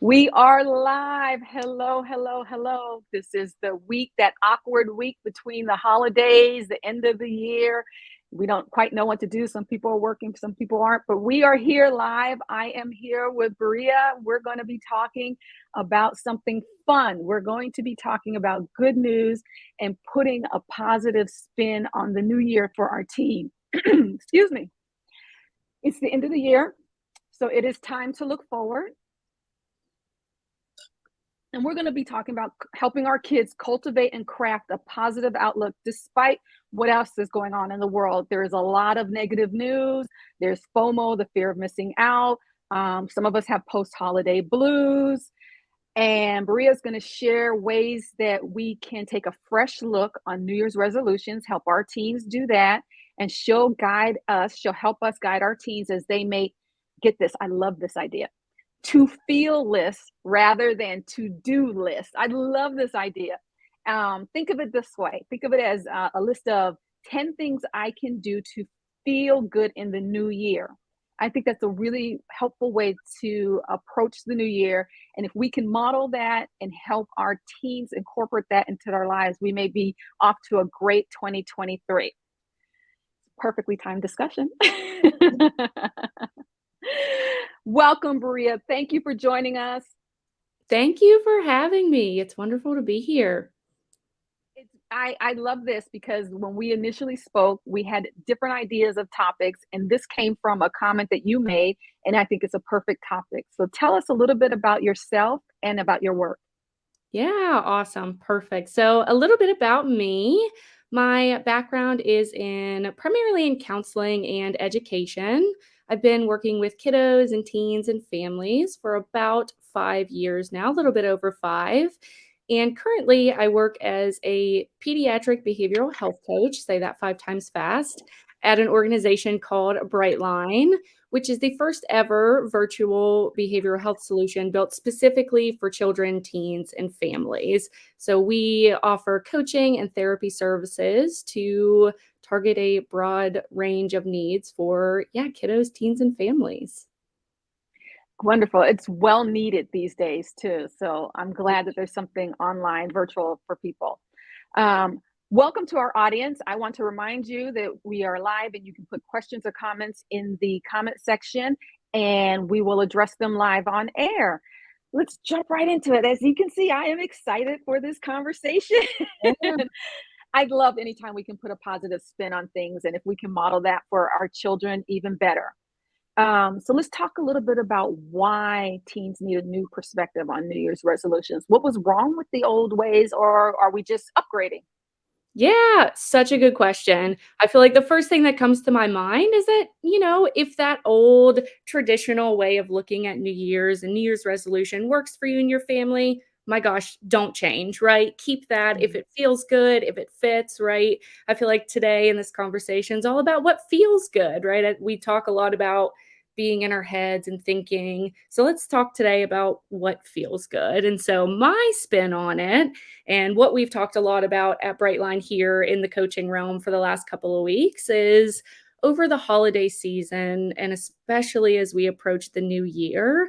We are live. Hello, hello, hello. This is the week, that awkward week between the holidays, the end of the year. We don't quite know what to do. Some people are working, some people aren't, but we are here live. I am here with Berea. We're going to be talking about something fun. We're going to be talking about good news and putting a positive spin on the new year for our team. Excuse me. It's the end of the year, so it is time to look forward. And we're going to be talking about helping our kids cultivate and craft a positive outlook despite what else is going on in the world. There is a lot of negative news. There's FOMO, the fear of missing out. Some of us have post-holiday blues. And Berea is going to share ways that we can take a fresh look on New Year's resolutions, help our teens do that. And she'll help us guide our teens as they make, get this, I love this idea, to feel lists rather than to do lists. I love this idea. Think of it this way. Think of it as a list of 10 things I can do to feel good in the new year. I think that's a really helpful way to approach the new year. And if we can model that and help our teens incorporate that into their lives, we may be off to a great 2023. Perfectly timed discussion. Welcome, Berea. Thank you for joining us. Thank you for having me. It's wonderful to be here. I love this because when we initially spoke, we had different ideas of topics, and this came from a comment that you made, and I think it's a perfect topic. So tell us a little bit about yourself and about your work. Yeah, awesome. Perfect. So, a little bit about me. My background is primarily in counseling and education. I've been working with kiddos and teens and families for about 5 years now, a little bit over five. And currently, I work as a pediatric behavioral health coach, say that 5 times fast, at an organization called Brightline, which is the first ever virtual behavioral health solution built specifically for children, teens, and families. So we offer coaching and therapy services to target a broad range of needs for, kiddos, teens, and families. Wonderful. It's well needed these days too. So I'm glad that there's something online, virtual for people. Welcome to our audience. I want to remind you that we are live and you can put questions or comments in the comment section and we will address them live on air. Let's jump right into it. As you can see, I am excited for this conversation. I'd love anytime we can put a positive spin on things, and if we can model that for our children, even better. So let's talk a little bit about why teens need a new perspective on New Year's resolutions. What was wrong with the old ways, or are we just upgrading? Yeah, such a good question. I feel like the first thing that comes to my mind is that, if that old traditional way of looking at New Year's and New Year's resolution works for you and your family, my gosh, don't change, right? Keep that if Mhm. it feels good, if it fits, right? I feel like today in this conversation is all about what feels good, right? We talk a lot about being in our heads and thinking. So let's talk today about what feels good. And so my spin on it and what we've talked a lot about at Brightline here in the coaching realm for the last couple of weeks is over the holiday season, and especially as we approach the new year,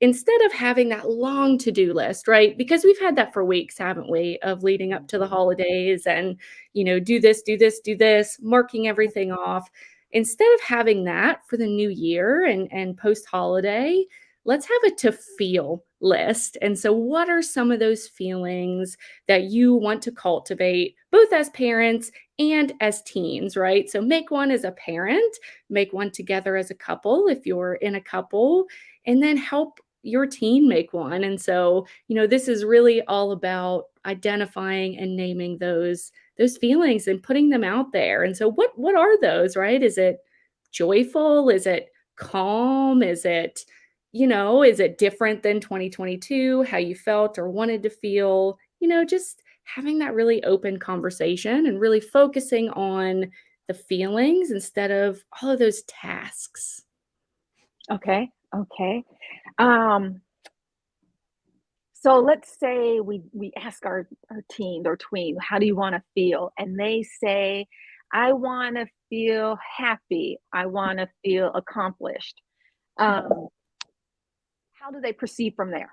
instead of having that long to-do list, right? Because we've had that for weeks, haven't we, of leading up to the holidays and, do this, do this, do this, marking everything off. Instead of having that for the new year and post-holiday, let's have a to feel list. And so, what are some of those feelings that you want to cultivate, both as parents and as teens, right? So, make one as a parent, make one together as a couple if you're in a couple, and then help your teen make one. And so, this is really all about identifying and naming those feelings and putting them out there. And so what are those, right? Is it joyful? Is it calm? Is it different than 2022, how you felt or wanted to feel? Just having that really open conversation and really focusing on the feelings instead of all of those tasks. Okay, okay. Um, so let's say we ask our teen or tween, how do you want to feel? And they say, I want to feel happy. I want to feel accomplished. Um, how do they proceed from there?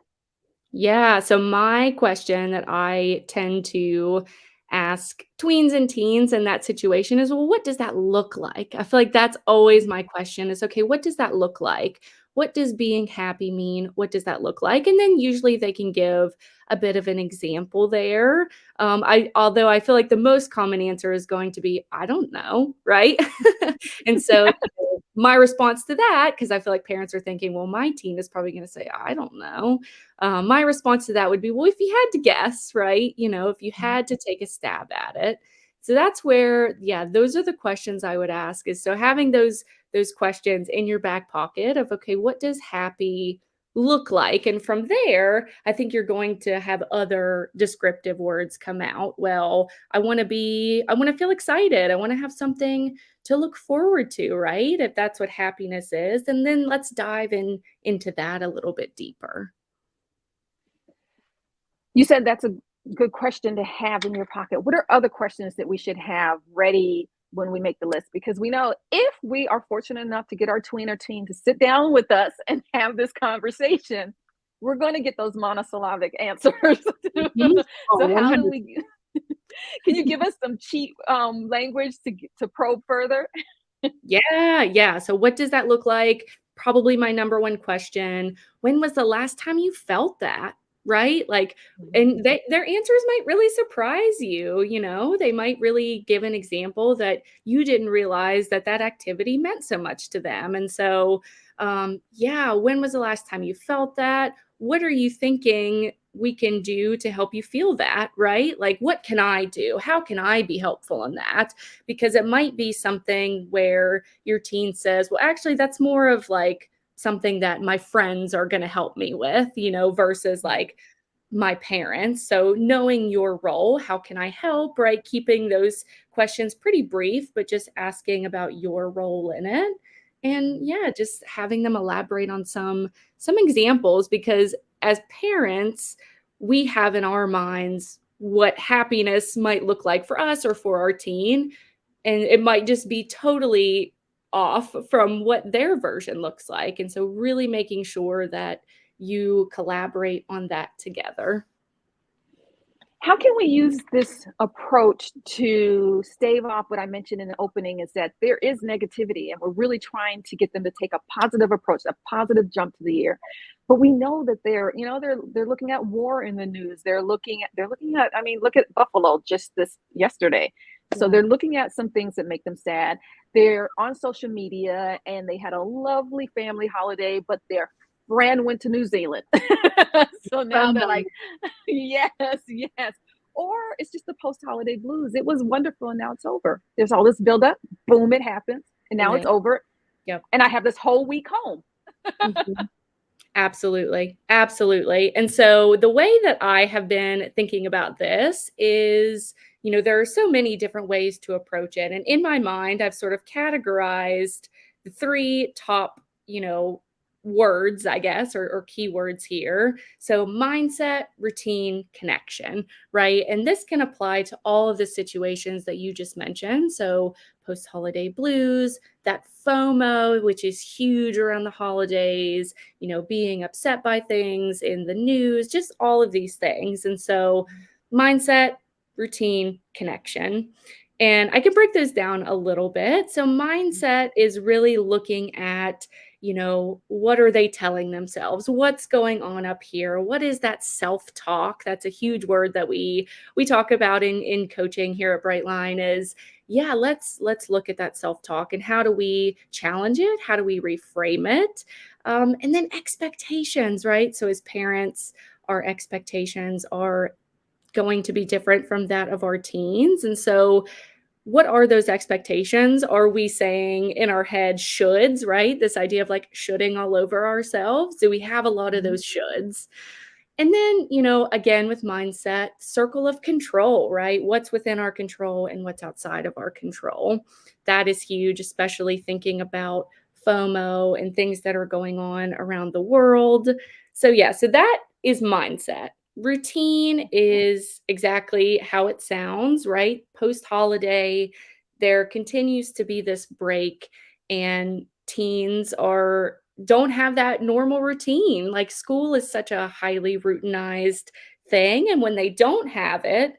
Yeah, so my question that I tend to ask tweens and teens in that situation is, well, what does that look like? I feel like that's always my question is, okay, what does that look like? What does being happy mean? What does that look like? And then usually they can give a bit of an example there. Although I feel like the most common answer is going to be, I don't know, right? And so my response to that, because I feel like parents are thinking, well, my teen is probably going to say, I don't know. My response to that would be, well, if you had to guess, right? If you had to take a stab at it. So that's where, yeah, those are the questions I would ask is so having those questions in your back pocket of, okay, what does happy look like? And from there, I think you're going to have other descriptive words come out. Well, I want to feel excited. I want to have something to look forward to, right? If that's what happiness is. And then let's dive into that a little bit deeper. You said that's a good question to have in your pocket. What are other questions that we should have ready when we make the list? Because we know if we are fortunate enough to get our tween or teen to sit down with us and have this conversation, we're going to get those monosyllabic answers. Mhm. Oh, So, how do 100. we? Can you give us some cheap language to probe further? Yeah, yeah. So what does that look like? Probably my number one question. When was the last time you felt that? Right? Like, Mhm. and their answers might really surprise you. They might really give an example that you didn't realize that that activity meant so much to them. And so, yeah, when was the last time you felt that? What are you thinking we can do to help you feel that? Right? Like, what can I do? How can I be helpful in that? Because it might be something where your teen says, well, actually, that's more of like something that my friends are going to help me with, versus like my parents. So knowing your role, how can I help, right? Keeping those questions pretty brief, but just asking about your role in it. And yeah, just having them elaborate on some examples because as parents, we have in our minds what happiness might look like for us or for our teen, and it might just be totally off from what their version looks like. And so really making sure that you collaborate on that together. How can we use this approach to stave off what I mentioned in the opening is that there is negativity and we're really trying to get them to take a positive approach, a positive jump to the year. But we know that they're looking at war in the news. They're looking at I mean, look at Buffalo just this yesterday. So Yeah. they're looking at some things that make them sad. They're on social media and they had a lovely family holiday, but their friend went to New Zealand. So now they're FOMO. like, yes, yes. Or it's just the post-holiday blues. It was wonderful and now it's over. There's all this buildup. Boom, it happens. And And now then it's over. yep. And I have this whole week home. Mhm. Absolutely, absolutely. And so the way that I have been thinking about this is, there are so many different ways to approach it. And in my mind, I've sort of categorized the three top, words, I guess, or keywords here. So mindset, routine, connection, right? And this can apply to all of the situations that you just mentioned. So post holiday blues, that FOMO, which is huge around the holidays, being upset by things in the news, just all of these things. And so, mindset, routine, connection. And I can break those down a little bit. So, mindset is really looking at, what are they telling themselves? What's going on up here? What is that self-talk? That's a huge word that we talk about in coaching here at Brightline is yeah, let's look at that self-talk and how do we challenge it? How do we reframe it? And then expectations, right? So as parents, our expectations are going to be different from that of our teens. And so what are those expectations? Are we saying in our head shoulds, right? This idea of like shoulding all over ourselves. Do we have a lot of Mhm. those shoulds? And then, again, with mindset, circle of control, right? What's within our control and what's outside of our control. That is huge, especially thinking about FOMO and things that are going on around the world. So, yeah, so that is mindset. Routine Okay. is exactly how it sounds, right? Post holiday, there continues to be this break, and teens are don't have that normal routine. Like school is such a highly routinized thing. And when they don't have it,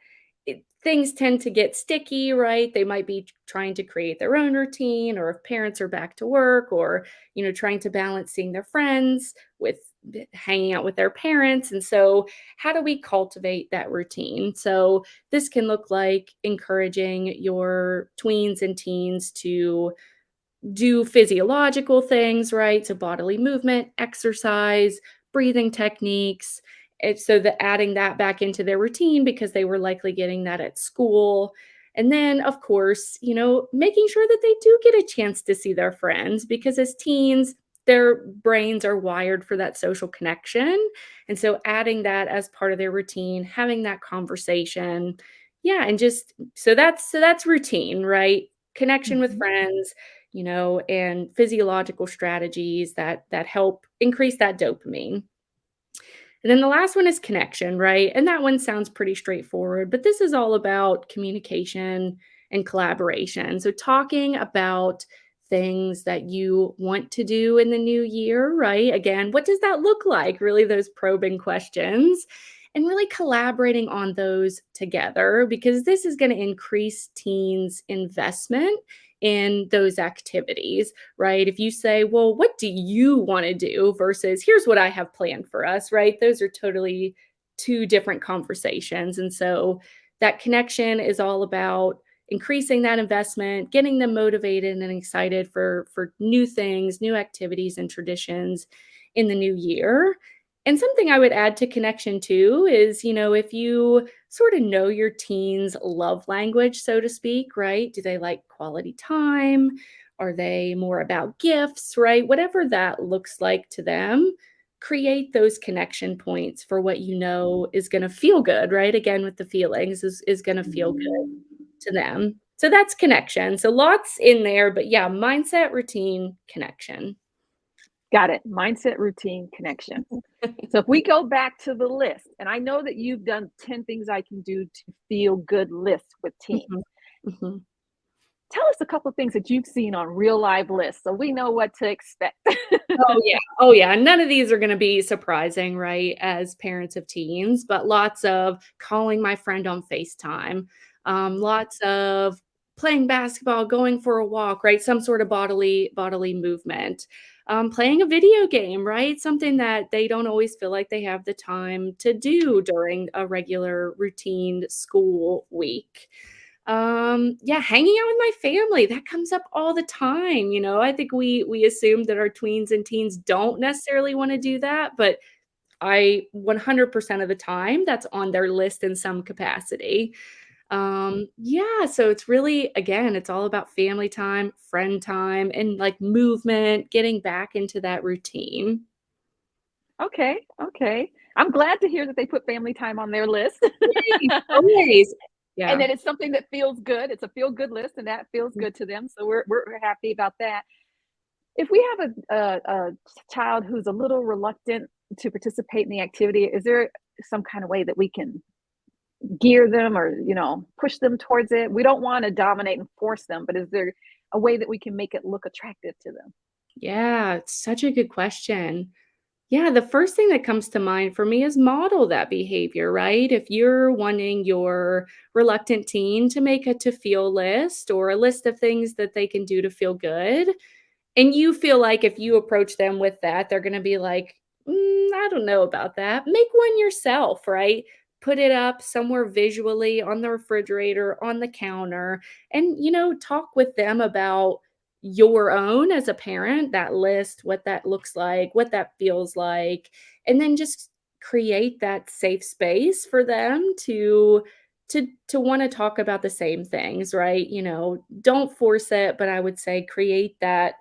things tend to get sticky, right? They might be trying to create their own routine, or if parents are back to work, or, trying to balance seeing their friends with hanging out with their parents. And so, how do we cultivate that routine? So, this can look like encouraging your tweens and teens to do physiological things, right? So bodily movement, exercise, breathing techniques. So that adding that back into their routine because they were likely getting that at school. And then, of course, making sure that they do get a chance to see their friends because as teens, their brains are wired for that social connection. And so adding that as part of their routine, having that conversation. Yeah, and just so that's routine, right? Connection with Mhm. friends, and physiological strategies that help increase that dopamine. And then the last one is connection, right? And that one sounds pretty straightforward, but this is all about communication and collaboration. So, talking about things that you want to do in the new year, right? Again, what does that look like? Really, those probing questions. And really collaborating on those together because this is going to increase teens' investment in those activities, right? If you say, well, what do you want to do versus here's what I have planned for us, right? Those are totally two different conversations. And so that connection is all about increasing that investment, getting them motivated and excited for new things, new activities and traditions in the new year. And something I would add to connection too is, if you sort of know your teens' love language, so to speak, right? Do they like quality time? Are they more about gifts, right? Whatever that looks like to them, create those connection points for what you know is going to feel good, right? Again, with the feelings is going to feel good to them. So that's connection. So lots in there, but yeah, mindset, routine, connection. Got it. Mindset, routine, connection. So if we go back to the list, and I know that you've done 10 things I can do to feel good list with teens. Mhm, mhm. Tell us a couple of things that you've seen on real live lists so we know what to expect. Oh, yeah. Oh, yeah. None of these are gonna be surprising, right, as parents of teens, but lots of calling my friend on FaceTime, lots of playing basketball, going for a walk, right, some sort of bodily movement, playing a video game, right, something that they don't always feel like they have the time to do during a regular routine school week. Yeah, hanging out with my family, that comes up all the time, I think we assume that our tweens and teens don't necessarily wanna do that, but I 100% of the time, that's on their list in some capacity. Yeah, so it's really again, it's all about family time, friend time, and, like, movement, getting back into that routine. Okay, okay. I'm glad to hear that they put family time on their list. Yay, always. And Yeah. that it's something that feels good. It's a feel good list and that feels good to them. So we're happy about that. If we have a child who's a little reluctant to participate in the activity, is there some kind of way that we can gear them or, push them towards it? We don't want to dominate and force them, but is there a way that we can make it look attractive to them? Yeah, it's such a good question. Yeah, the first thing that comes to mind for me is model that behavior, right? If you're wanting your reluctant teen to make a to feel list or a list of things that they can do to feel good, and you feel like if you approach them with that, they're gonna be like, I don't know about that." Make one yourself, right? Put it up somewhere visually on the refrigerator, on the counter, and, talk with them about your own as a parent, that list, what that looks like, what that feels like, and then just create that safe space for them to wanna talk about the same things, right? Don't force it, but I would say create that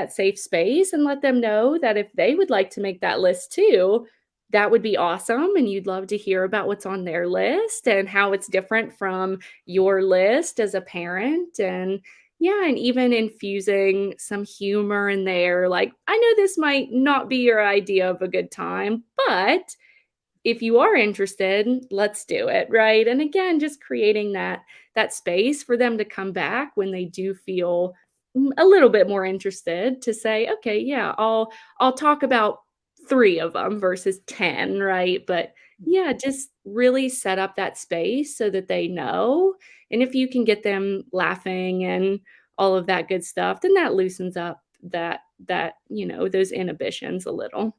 safe space and let them know that if they would like to make that list too, that would be awesome. And you'd love to hear about what's on their list and how it's different from your list as a parent. And yeah, and even infusing some humor in there. Like, I know this might not be your idea of a good time, but if you are interested, let's do it, right? And again, just creating that space for them to come back when they do feel a little bit more interested to say, "Okay, yeah, I'll talk about 3 of them versus 10," right? But yeah, just really set up that space so that they know, and if you can get them laughing and all of that good stuff, then that loosens up those inhibitions a little.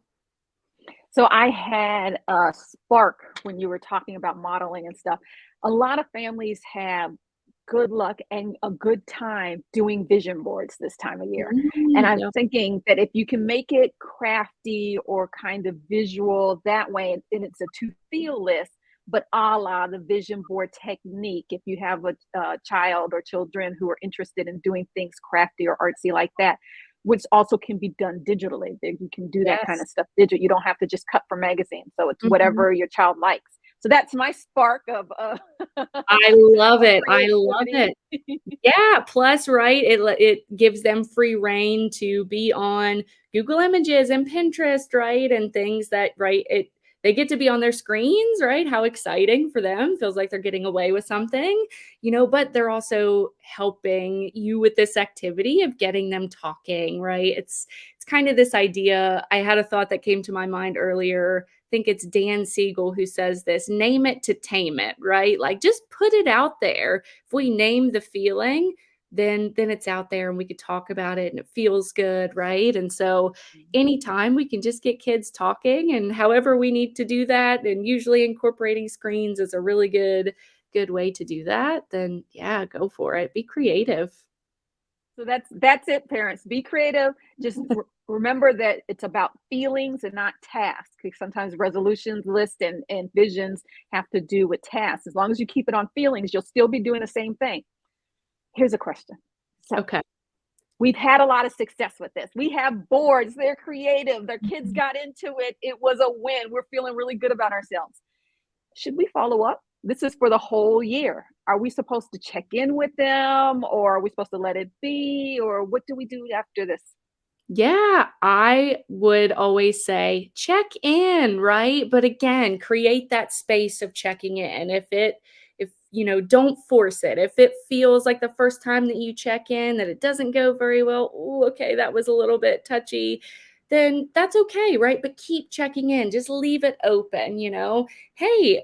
So I had a spark when you were talking about modeling and stuff. A lot of families have good luck and a good time doing vision boards this time of year. And I'm Yep. thinking that if you can make it crafty or kind of visual that way, and it's a to feel list, but a la the vision board technique, if you have a child or children who are interested in doing things crafty or artsy like that, which also can be done digitally. That you can do that kind Yes. of stuff digital. You don't have to just cut from magazines. So it's Mhm. whatever your child likes. So that's my spark of I love of it, I love creativity. it. Yeah, plus, right, it gives them free reign to be on Google Images and Pinterest, right, and things that right, they get to be on their screens, right? How exciting for them, feels like they're getting away with something, but they're also helping you with this activity of getting them talking, right? It's kind of this idea. I had a thought that came to my mind earlier. I think it's Dan Siegel who says this, "Name it to tame it," right? Like, just put it out there. If we name the feeling, then it's out there and we could talk about it and it feels good, right? And so anytime we can just get kids talking and however we need to do that, and usually incorporating screens is a really good way to do that, then yeah, go for it. Be creative. So that's it, parents. Be creative. Just remember that it's about feelings and not tasks. 'Cause sometimes resolutions, lists, and visions have to do with tasks. As long as you keep it on feelings, you'll still be doing the same thing. Here's a question. So Okay. we've had a lot of success with this. We have boards, they're creative, their kids Mhm. got into it. It was a win. We're feeling really good about ourselves. Should we follow up? This is for the whole year. Are we supposed to check in with them or are we supposed to let it be? Or what do we do after this? Yeah, I would always say check in, right? But again, create that space of checking in. If don't force it. If it feels like the first time that you check in that it doesn't go very well, "Ooh, okay, that was a little bit touchy," then that's okay, right? But keep checking in. Just leave it open. Hey,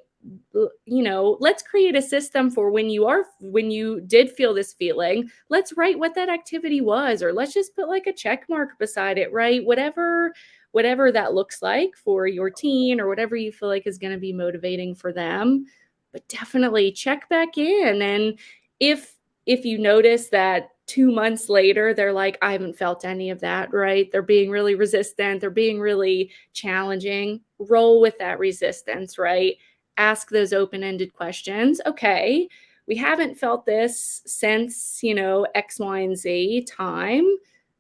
let's create a system for when you did feel this feeling, let's write what that activity was, or let's just put like a check mark beside it, right? Whatever that looks like for your teen, or whatever you feel like is going to be motivating for them. But definitely check back in. And if you notice that 2 months later they're like, I haven't felt any of that, right? They're being really resistant, they're being really challenging, roll with that resistance, right? Ask those open-ended questions. Okay, we haven't felt this since, X, Y, and Z time.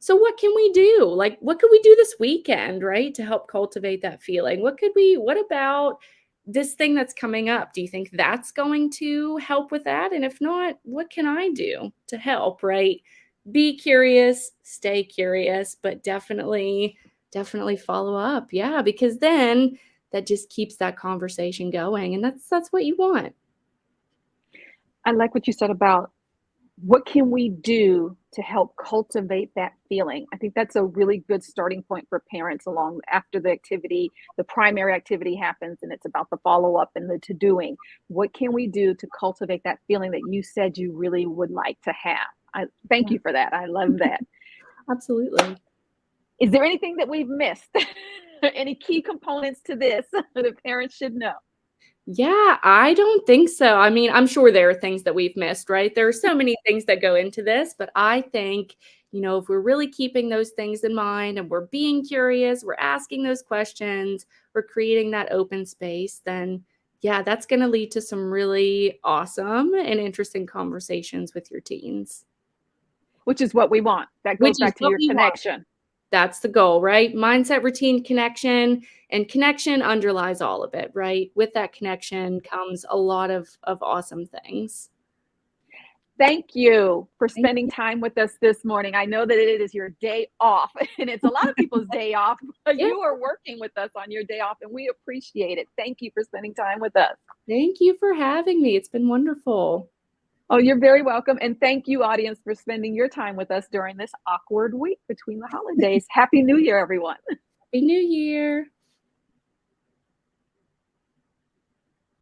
So what can we do? Like, what could we do this weekend, right? To help cultivate that feeling? What about this thing that's coming up? Do you think that's going to help with that? And if not, what can I do to help, right? Be curious, stay curious, but definitely follow up. Yeah, because then that just keeps that conversation going, and that's what you want. I like what you said about what can we do to help cultivate that feeling? I think that's a really good starting point for parents along after the activity, the primary activity happens and it's about the follow-up and the to-doing. What can we do to cultivate that feeling that you said you really would like to have? I thank Yeah, you for that. I love that. absolutely. Is there anything that we've missed? Any key components to this that parents should know? Yeah, I don't think so. I mean, I'm sure there are things that we've missed, right? There are so many things that go into this, but I think, if we're really keeping those things in mind and we're being curious, we're asking those questions, we're creating that open space, then yeah, that's going to lead to some really awesome and interesting conversations with your teens, Which is what we want. That which goes is back to what your we want. connection. That's the goal, right? Mindset, routine, connection, and connection underlies all of it, right? With that connection comes a lot of awesome things. Thank you for Thank spending you. time with us this morning. I know that it is your day off, and it's a lot of people's day off, but Yeah, you are working with us on your day off, and we appreciate it. Thank you for spending time with us. thank you for having me. It's been wonderful. Oh, you're very welcome. And thank you, audience, for spending your time with us during this awkward week between the holidays. Happy New Year, everyone. Happy New Year.